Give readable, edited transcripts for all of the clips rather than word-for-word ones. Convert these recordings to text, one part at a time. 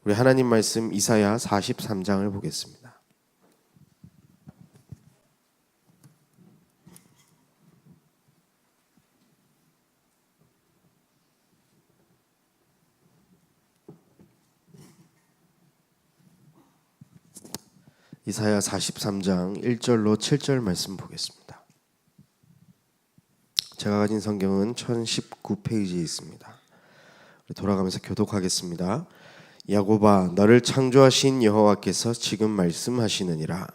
우리 하나님 말씀 이사야 43장을 보겠습니다. 이사야 43장 1절로 7절 말씀 보겠습니다. 제가 가진 성경은 1019페이지에 있습니다. 돌아가면서 교독하겠습니다. 야곱아, 너를 창조하신 여호와께서 지금 말씀하시느니라.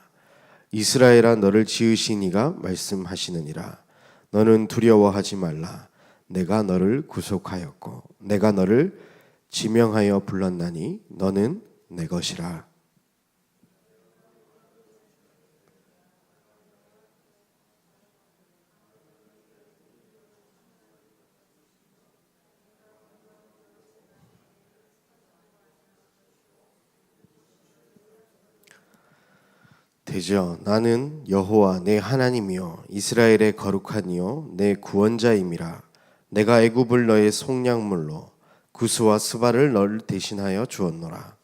이스라엘아, 너를 지으신 이가 말씀하시느니라. 너는 두려워하지 말라. 내가 너를 구속하였고 내가 너를 지명하여 불렀나니 너는 내 것이라. 대저 나는 여호와 내 하나님이요 이스라엘의 거룩한 이요 내 구원자임이라. 내가 애굽을 너의 속량물로 구스와 스바를 너를 대신하여 주었노라.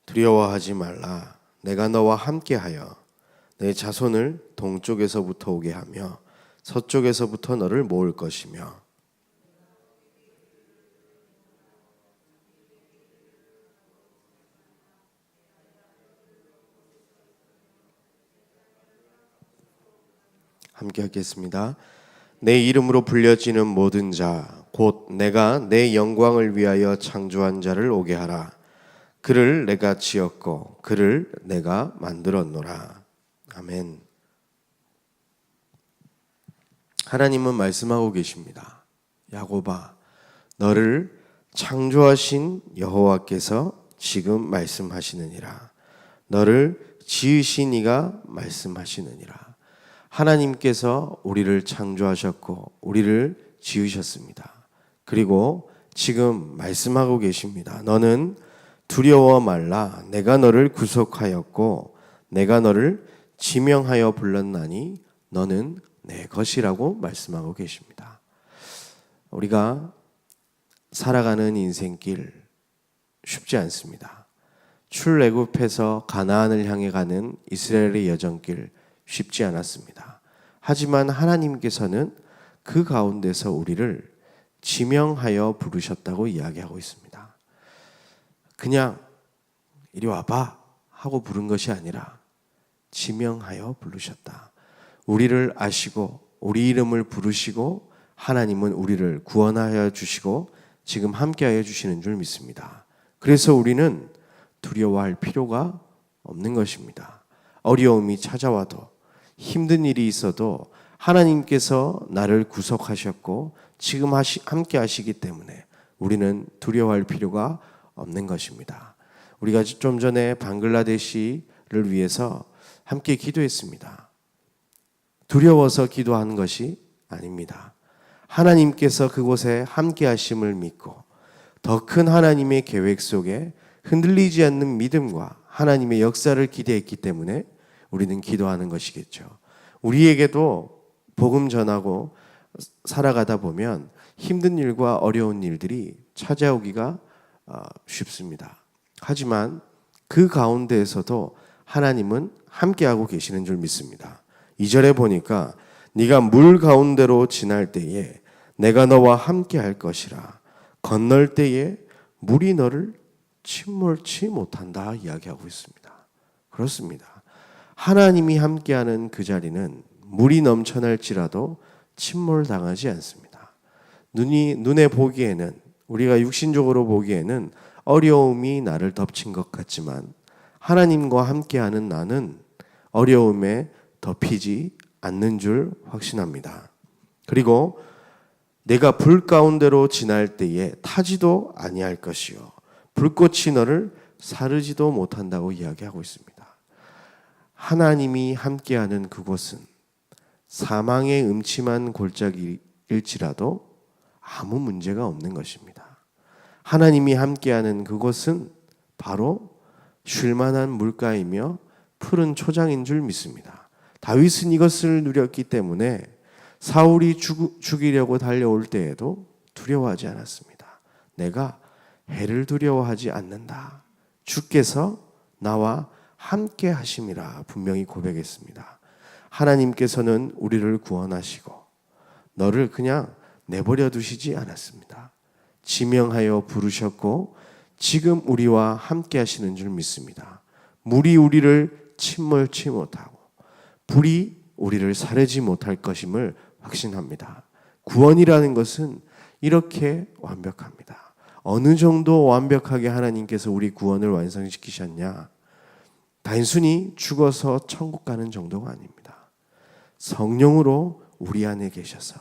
두려워하지 말라. 내가 너와 함께하여 내 자손을 동쪽에서부터 오게 하며 서쪽에서부터 너를 모을 것이며 함께 하겠습니다. 내 이름으로 불려지는 모든 자 곧 내가 내 영광을 위하여 창조한 자를 오게 하라. 그를 내가 지었고 그를 내가 만들었노라. 아멘. 하나님은 말씀하고 계십니다. 야곱아, 너를 창조하신 여호와께서 지금 말씀하시느니라. 너를 지으신 이가 말씀하시느니라. 하나님께서 우리를 창조하셨고 우리를 지으셨습니다. 그리고 지금 말씀하고 계십니다. 너는 두려워 말라. 내가 너를 구속하였고 내가 너를 지명하여 불렀나니 너는 내 것이라고 말씀하고 계십니다. 우리가 살아가는 인생길 쉽지 않습니다. 출애굽해서 가나안을 향해 가는 이스라엘의 여정길 쉽지 않았습니다. 하지만 하나님께서는 그 가운데서 우리를 지명하여 부르셨다고 이야기하고 있습니다. 그냥 이리 와봐 하고 부른 것이 아니라 지명하여 부르셨다. 우리를 아시고 우리 이름을 부르시고 하나님은 우리를 구원하여 주시고 지금 함께하여 주시는 줄 믿습니다. 그래서 우리는 두려워할 필요가 없는 것입니다. 어려움이 찾아와도 힘든 일이 있어도 하나님께서 나를 구속하셨고 지금 함께 하시기 때문에 우리는 두려워할 필요가 없는 것입니다. 우리가 좀 전에 방글라데시를 위해서 함께 기도했습니다. 두려워서 기도하는 것이 아닙니다. 하나님께서 그곳에 함께 하심을 믿고 더 큰 하나님의 계획 속에 흔들리지 않는 믿음과 하나님의 역사를 기대했기 때문에 우리는 기도하는 것이겠죠. 우리에게도 복음 전하고 살아가다 보면 힘든 일과 어려운 일들이 찾아오기가 쉽습니다. 하지만 그 가운데에서도 하나님은 함께하고 계시는 줄 믿습니다. 2절에 보니까 네가 물 가운데로 지날 때에 내가 너와 함께할 것이라. 건널 때에 물이 너를 침몰치 못한다 이야기하고 있습니다. 그렇습니다. 하나님이 함께하는 그 자리는 물이 넘쳐날지라도 침몰당하지 않습니다. 눈에 보기에는 우리가 육신적으로 보기에는 어려움이 나를 덮친 것 같지만 하나님과 함께하는 나는 어려움에 덮이지 않는 줄 확신합니다. 그리고 내가 불 가운데로 지날 때에 타지도 아니할 것이요 불꽃이 너를 사르지도 못한다고 이야기하고 있습니다. 하나님이 함께하는 그곳은 사망의 음침한 골짜기일지라도 아무 문제가 없는 것입니다. 하나님이 함께하는 그곳은 바로 쉴만한 물가이며 푸른 초장인 줄 믿습니다. 다윗은 이것을 누렸기 때문에 사울이 죽이려고 달려올 때에도 두려워하지 않았습니다. 내가 해를 두려워하지 않는다. 주께서 나와 함께 하심이라 분명히 고백했습니다. 하나님께서는 우리를 구원하시고 너를 그냥 내버려 두시지 않았습니다. 지명하여 부르셨고 지금 우리와 함께 하시는 줄 믿습니다. 물이 우리를 침몰치 못하고 불이 우리를 사르지 못할 것임을 확신합니다. 구원이라는 것은 이렇게 완벽합니다. 어느 정도 완벽하게 하나님께서 우리 구원을 완성시키셨냐? 단순히 죽어서 천국 가는 정도가 아닙니다. 성령으로 우리 안에 계셔서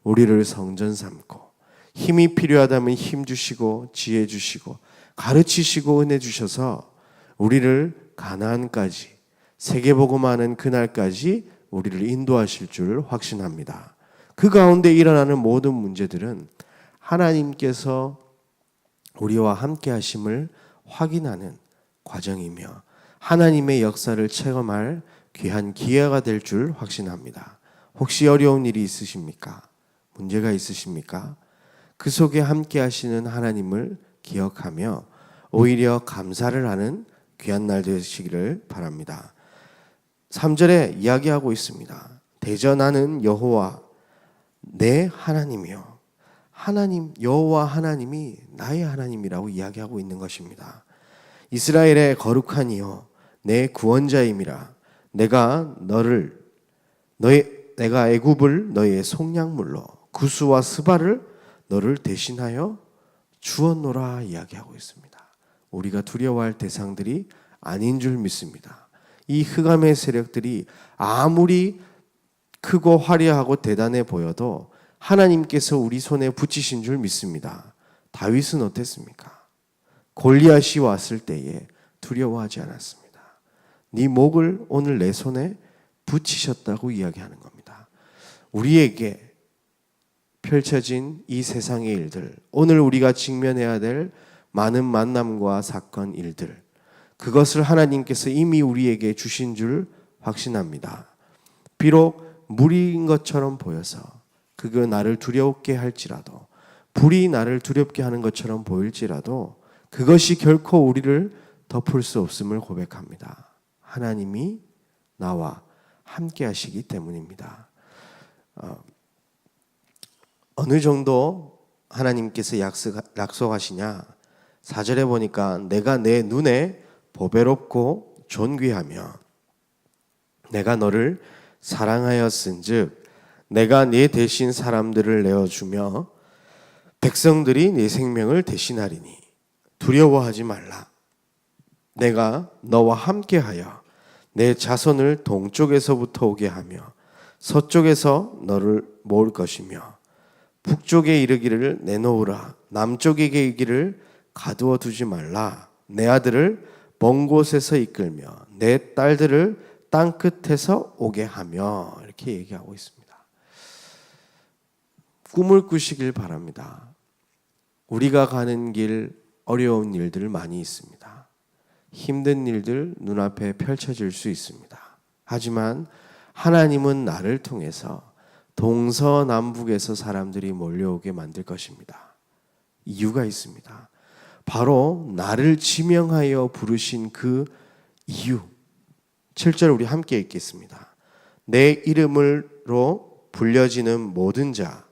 우리를 성전 삼고 힘이 필요하다면 힘 주시고 지혜 주시고 가르치시고 은혜 주셔서 우리를 가나안까지 세계복음하는 그날까지 우리를 인도하실 줄 확신합니다. 그 가운데 일어나는 모든 문제들은 하나님께서 우리와 함께 하심을 확인하는 과정이며 하나님의 역사를 체험할 귀한 기회가 될 줄 확신합니다. 혹시 어려운 일이 있으십니까? 문제가 있으십니까? 그 속에 함께 하시는 하나님을 기억하며 오히려 감사를 하는 귀한 날 되시기를 바랍니다. 3절에 이야기하고 있습니다. 대전하는 여호와 내 하나님이요. 하나님, 여호와 하나님이 나의 하나님이라고 이야기하고 있는 것입니다. 이스라엘의 거룩한 이여 내 구원자임이라. 내가 애굽을 너희의 속량물로 구스와 스바를 너를 대신하여 주었노라 이야기하고 있습니다. 우리가 두려워할 대상들이 아닌 줄 믿습니다. 이 흑암의 세력들이 아무리 크고 화려하고 대단해 보여도 하나님께서 우리 손에 붙이신 줄 믿습니다. 다윗은 어땠습니까? 골리앗이 왔을 때에 두려워하지 않았습니다. 네 목을 오늘 내 손에 붙이셨다고 이야기하는 겁니다. 우리에게 펼쳐진 이 세상의 일들, 오늘 우리가 직면해야 될 많은 만남과 사건, 일들, 그것을 하나님께서 이미 우리에게 주신 줄 확신합니다. 비록 무리인 것처럼 보여서 그거 나를 두렵게 할지라도, 불이 나를 두렵게 하는 것처럼 보일지라도 그것이 결코 우리를 덮을 수 없음을 고백합니다. 하나님이 나와 함께 하시기 때문입니다. 어느 정도 하나님께서 약속하시냐? 4절에 보니까 내가 내 눈에 보배롭고 존귀하며 내가 너를 사랑하였은즉 내가 네 대신 사람들을 내어주며 백성들이 네 생명을 대신하리니 두려워하지 말라. 내가 너와 함께하여 내 자손을 동쪽에서부터 오게 하며 서쪽에서 너를 모을 것이며 북쪽에 이르기를 내놓으라. 남쪽에게 이르기를 가두어 두지 말라. 내 아들을 먼 곳에서 이끌며 내 딸들을 땅 끝에서 오게 하며 이렇게 얘기하고 있습니다. 꿈을 꾸시길 바랍니다. 우리가 가는 길 어려운 일들 많이 있습니다. 힘든 일들 눈앞에 펼쳐질 수 있습니다. 하지만 하나님은 나를 통해서 동서남북에서 사람들이 몰려오게 만들 것입니다. 이유가 있습니다. 바로 나를 지명하여 부르신 그 이유. 7절 우리 함께 읽겠습니다. 내 이름으로 불려지는 모든 자,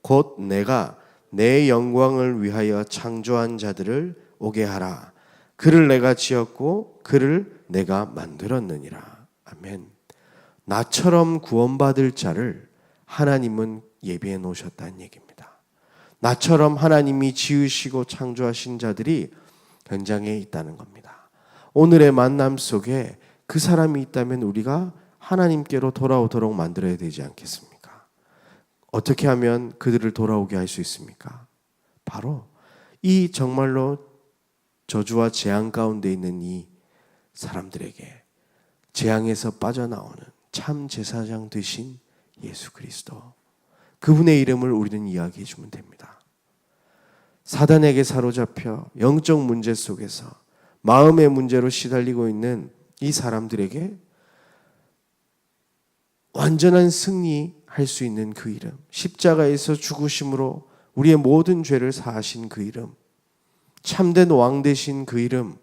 곧 내가 내 영광을 위하여 창조한 자들을 오게 하라. 그를 내가 지었고 그를 내가 만들었느니라. 아멘. 나처럼 구원받을 자를 하나님은 예비해 놓으셨다는 얘기입니다. 나처럼 하나님이 지으시고 창조하신 자들이 현장에 있다는 겁니다. 오늘의 만남 속에 그 사람이 있다면 우리가 하나님께로 돌아오도록 만들어야 되지 않겠습니까? 어떻게 하면 그들을 돌아오게 할 수 있습니까? 바로 이 정말로 저주와 재앙 가운데 있는 이 사람들에게 재앙에서 빠져나오는 참 제사장 되신 예수 그리스도, 그분의 이름을 우리는 이야기해 주면 됩니다. 사단에게 사로잡혀 영적 문제 속에서 마음의 문제로 시달리고 있는 이 사람들에게 완전한 승리할 수 있는 그 이름, 십자가에서 죽으심으로 우리의 모든 죄를 사하신 그 이름, 참된 왕 되신 그 이름,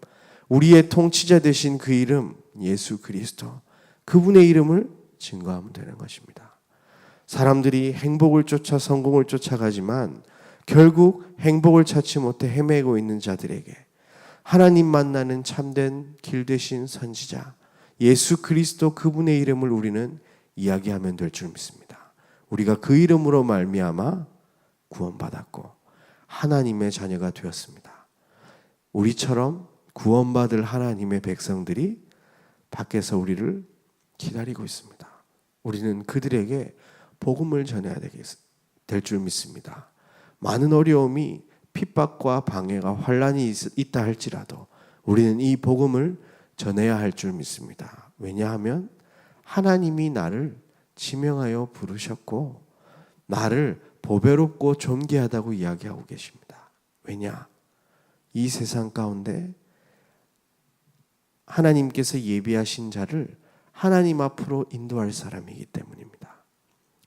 우리의 통치자 되신 그 이름, 예수 그리스도, 그분의 이름을 증거하면 되는 것입니다. 사람들이 행복을 쫓아 성공을 쫓아가지만 결국 행복을 찾지 못해 헤매고 있는 자들에게 하나님 만나는 참된 길 되신 선지자 예수 그리스도, 그분의 이름을 우리는 이야기하면 될 줄 믿습니다. 우리가 그 이름으로 말미암아 구원받았고 하나님의 자녀가 되었습니다. 우리처럼 구원받을 하나님의 백성들이 밖에서 우리를 기다리고 있습니다. 우리는 그들에게 복음을 전해야 될 줄 믿습니다. 많은 어려움이, 핍박과 방해가, 환난이 있다 할지라도 우리는 이 복음을 전해야 할 줄 믿습니다. 왜냐하면 하나님이 나를 지명하여 부르셨고 나를 보배롭고 존귀하다고 이야기하고 계십니다. 왜냐? 이 세상 가운데 하나님께서 예비하신 자를 하나님 앞으로 인도할 사람이기 때문입니다.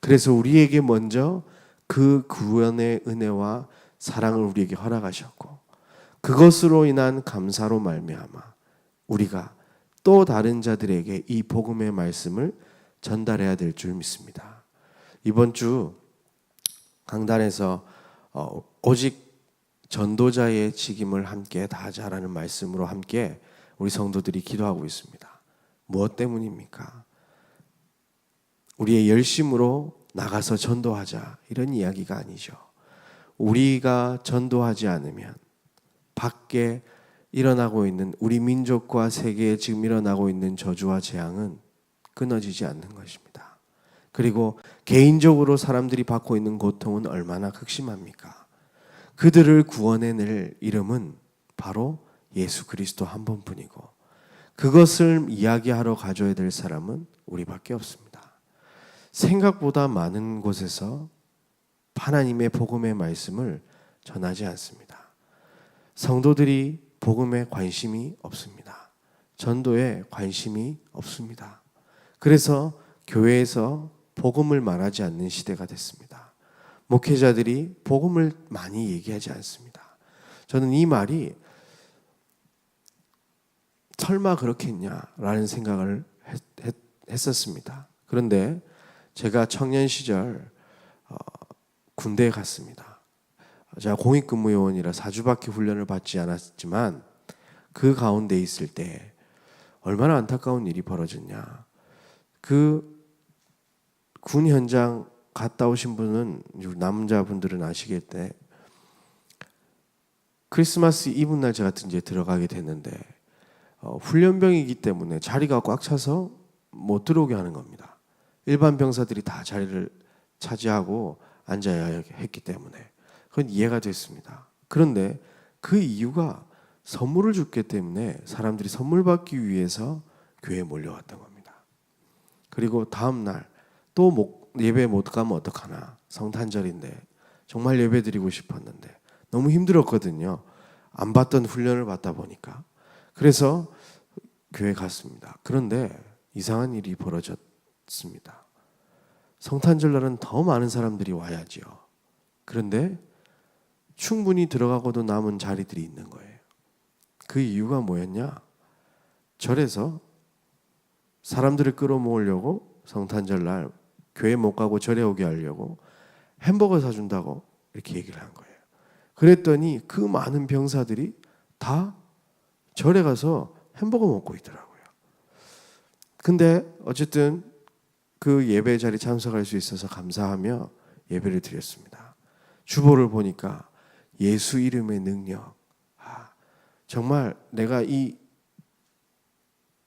그래서 우리에게 먼저 그 구원의 은혜와 사랑을 우리에게 허락하셨고 그것으로 인한 감사로 말미암아 우리가 또 다른 자들에게 이 복음의 말씀을 전달해야 될 줄 믿습니다. 이번 주 강단에서 오직 전도자의 직임을 함께 다하자라는 말씀으로 함께 우리 성도들이 기도하고 있습니다. 무엇 때문입니까? 우리의 열심으로 나가서 전도하자 이런 이야기가 아니죠. 우리가 전도하지 않으면 밖에 일어나고 있는 우리 민족과 세계에 지금 일어나고 있는 저주와 재앙은 끊어지지 않는 것입니다. 그리고 개인적으로 사람들이 받고 있는 고통은 얼마나 극심합니까? 그들을 구원해낼 이름은 바로 예수 그리스도 한 분뿐이고 그것을 이야기하러 가져야 될 사람은 우리밖에 없습니다. 생각보다 많은 곳에서 하나님의 복음의 말씀을 전하지 않습니다. 성도들이 복음에 관심이 없습니다. 전도에 관심이 없습니다. 그래서 교회에서 복음을 말하지 않는 시대가 됐습니다. 목회자들이 복음을 많이 얘기하지 않습니다. 저는 이 말이 설마 그렇겠냐라는 생각을 했었습니다. 그런데 제가 청년 시절 군대에 갔습니다. 제가 공익근무요원이라 4주밖에 훈련을 받지 않았지만 그 가운데 있을 때 얼마나 안타까운 일이 벌어졌냐. 그 군 현장 갔다 오신 분은 남자분들은 아시겠대. 크리스마스 이브날 제가 이제 들어가게 됐는데 훈련병이기 때문에 자리가 꽉 차서 못 들어오게 하는 겁니다. 일반 병사들이 다 자리를 차지하고 앉아야 했기 때문에 그건 이해가 됐습니다. 그런데 그 이유가 선물을 줬기 때문에 사람들이 선물 받기 위해서 교회에 몰려왔던 겁니다. 그리고 다음 날 또 예배 못 가면 어떡하나, 성탄절인데 정말 예배 드리고 싶었는데 너무 힘들었거든요. 안 받던 훈련을 받다 보니까. 그래서 교회 갔습니다. 그런데 이상한 일이 벌어졌습니다. 성탄절날은 더 많은 사람들이 와야지요. 그런데 충분히 들어가고도 남은 자리들이 있는 거예요. 그 이유가 뭐였냐? 절에서 사람들을 끌어모으려고 성탄절날 교회 못 가고 절에 오게 하려고 햄버거 사준다고 이렇게 얘기를 한 거예요. 그랬더니 그 많은 병사들이 다 절에 가서 햄버거 먹고 있더라고요. 근데 어쨌든 그 예배 자리에 참석할 수 있어서 감사하며 예배를 드렸습니다. 주보를 보니까 예수 이름의 능력, 정말 내가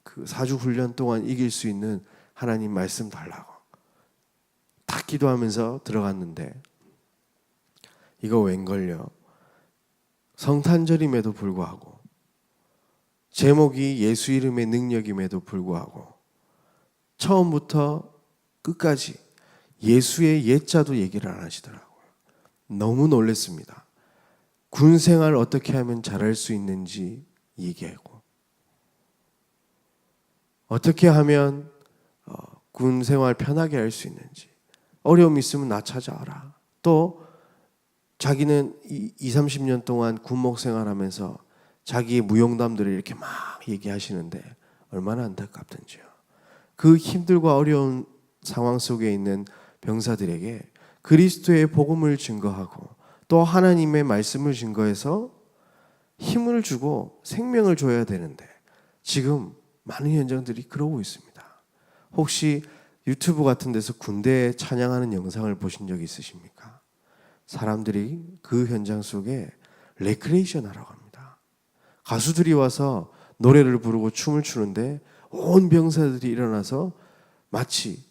그 4주 훈련 동안 이길 수 있는 하나님 말씀 달라고 다 기도하면서 들어갔는데 이거 웬걸요? 성탄절임에도 불구하고 제목이 예수 이름의 능력임에도 불구하고 처음부터 끝까지 예수의 옛자도 얘기를 안 하시더라고요. 너무 놀랐습니다. 군 생활 어떻게 하면 잘할 수 있는지 얘기하고 어떻게 하면 군 생활 편하게 할 수 있는지, 어려움 있으면 나 찾아와라. 또 자기는 30년 동안 군목 생활하면서 자기의 무용담들을 이렇게 막 얘기하시는데 얼마나 안타깝던지요. 그 힘들고 어려운 상황 속에 있는 병사들에게 그리스도의 복음을 증거하고 또 하나님의 말씀을 증거해서 힘을 주고 생명을 줘야 되는데 지금 많은 현장들이 그러고 있습니다. 혹시 유튜브 같은 데서 군대 찬양하는 영상을 보신 적 있으십니까? 사람들이 그 현장 속에 레크레이션 하러 갑니다. 가수들이 와서 노래를 부르고 춤을 추는데 온 병사들이 일어나서 마치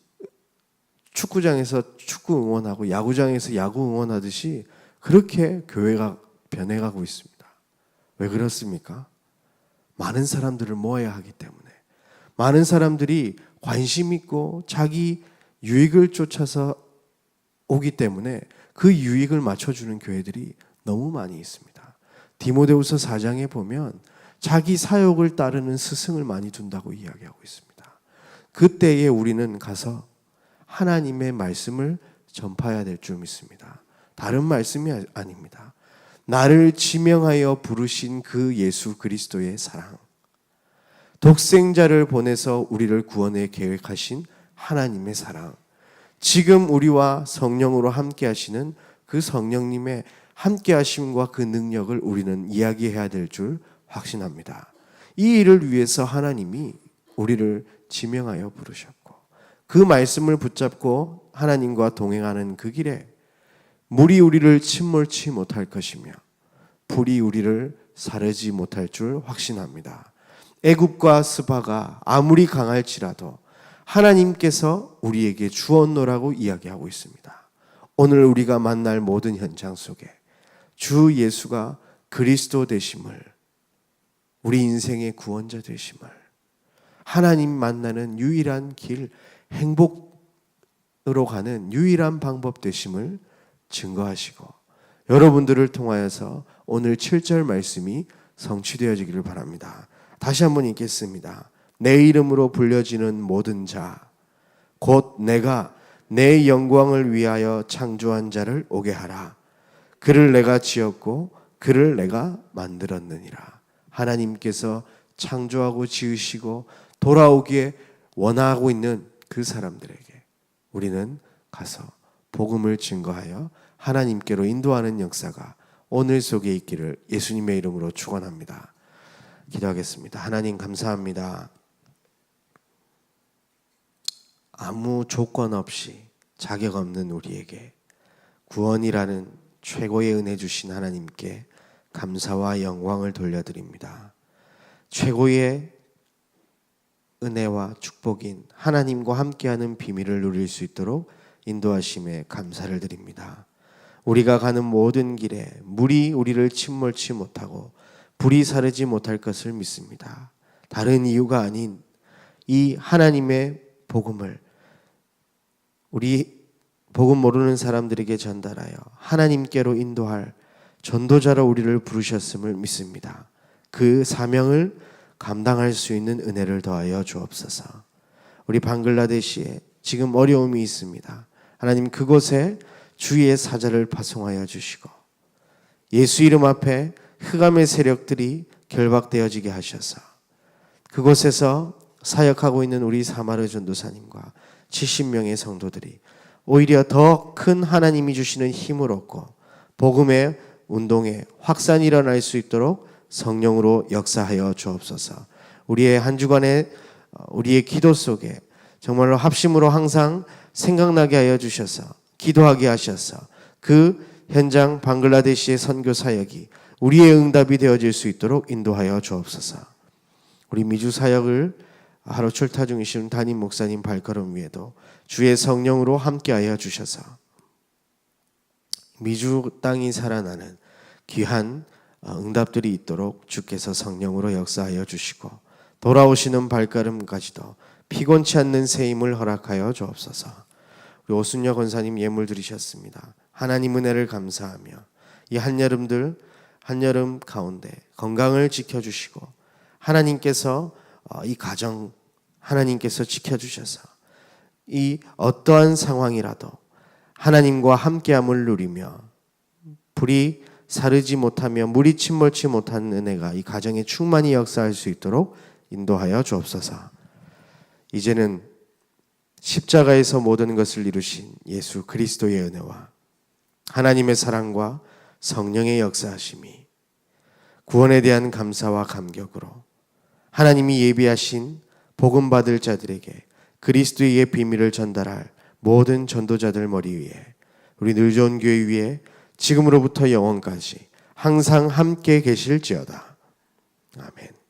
축구장에서 축구 응원하고 야구장에서 야구 응원하듯이 그렇게 교회가 변해가고 있습니다. 왜 그렇습니까? 많은 사람들을 모아야 하기 때문에, 많은 사람들이 관심 있고 자기 유익을 쫓아서 오기 때문에 그 유익을 맞춰주는 교회들이 너무 많이 있습니다. 디모데후서 4장에 보면 자기 사역을 따르는 스승을 많이 둔다고 이야기하고 있습니다. 그때에 우리는 가서 하나님의 말씀을 전파해야 될 줄 믿습니다. 다른 말씀이 아닙니다. 나를 지명하여 부르신 그 예수 그리스도의 사랑, 독생자를 보내서 우리를 구원에 계획하신 하나님의 사랑, 지금 우리와 성령으로 함께 하시는 그 성령님의 함께 하심과 그 능력을 우리는 이야기해야 될 줄 확신합니다. 이 일을 위해서 하나님이 우리를 지명하여 부르셨고 그 말씀을 붙잡고 하나님과 동행하는 그 길에 물이 우리를 침몰치 못할 것이며 불이 우리를 사르지 못할 줄 확신합니다. 애굽과 스바가 아무리 강할지라도 하나님께서 우리에게 주었노라고 이야기하고 있습니다. 오늘 우리가 만날 모든 현장 속에 주 예수가 그리스도 되심을, 우리 인생의 구원자 되심을, 하나님 만나는 유일한 길, 행복으로 가는 유일한 방법 되심을 증거하시고 여러분들을 통하여서 오늘 7절 말씀이 성취되어지기를 바랍니다. 다시 한번 읽겠습니다. 내 이름으로 불려지는 모든 자, 곧 내가 내 영광을 위하여 창조한 자를 오게 하라. 그를 내가 지었고 그를 내가 만들었느니라. 하나님께서 창조하고 지으시고 돌아오기에 원하고 있는 그 사람들에게 우리는 가서 복음을 증거하여 하나님께로 인도하는 역사가 오늘 속에 있기를 예수님의 이름으로 축원합니다. 기도하겠습니다. 하나님 감사합니다. 아무 조건 없이 자격 없는 우리에게 구원이라는 최고의 은혜 주신 하나님께 감사와 영광을 돌려드립니다. 최고의 은혜와 축복인 하나님과 함께하는 비밀을 누릴 수 있도록 인도하심에 감사를 드립니다. 우리가 가는 모든 길에 물이 우리를 침몰치 못하고 불이 사르지 못할 것을 믿습니다. 다른 이유가 아닌 이 하나님의 복음을 우리 복음 모르는 사람들에게 전달하여 하나님께로 인도할 전도자로 우리를 부르셨음을 믿습니다. 그 사명을 감당할 수 있는 은혜를 더하여 주옵소서. 우리 방글라데시에 지금 어려움이 있습니다. 하나님 그곳에 주의 사자를 파송하여 주시고 예수 이름 앞에 흑암의 세력들이 결박되어지게 하셔서 그곳에서 사역하고 있는 우리 사마르 전도사님과 70명의 성도들이 오히려 더 큰 하나님이 주시는 힘을 얻고 복음의 운동에 확산이 일어날 수 있도록 성령으로 역사하여 주옵소서. 우리의 한 주간의 우리의 기도 속에 정말로 합심으로 항상 생각나게 하여 주셔서 기도하게 하셔서 그 현장 방글라데시의 선교 사역이 우리의 응답이 되어질 수 있도록 인도하여 주옵소서. 우리 미주 사역을 하루 출타 중이신 담임 목사님 발걸음 위에도 주의 성령으로 함께하여 주셔서 미주 땅이 살아나는 귀한 응답들이 있도록 주께서 성령으로 역사하여 주시고 돌아오시는 발걸음까지도 피곤치 않는 새 힘을 허락하여 주옵소서. 우리 오순여 권사님 예물 드리셨습니다. 하나님 은혜를 감사하며 이 한여름 가운데 건강을 지켜주시고 하나님께서 이 가정 하나님께서 지켜주셔서 이 어떠한 상황이라도 하나님과 함께함을 누리며 불이 사르지 못하며 물이 침몰치 못한 은혜가 이 가정에 충만히 역사할 수 있도록 인도하여 주옵소서. 이제는 십자가에서 모든 것을 이루신 예수 그리스도의 은혜와 하나님의 사랑과 성령의 역사하심이 구원에 대한 감사와 감격으로 하나님이 예비하신 복음 받을 자들에게 그리스도의 비밀을 전달할 모든 전도자들 머리 위에 우리 늘 좋은 교회 위에 지금으로부터 영원까지 항상 함께 계실지어다. 아멘.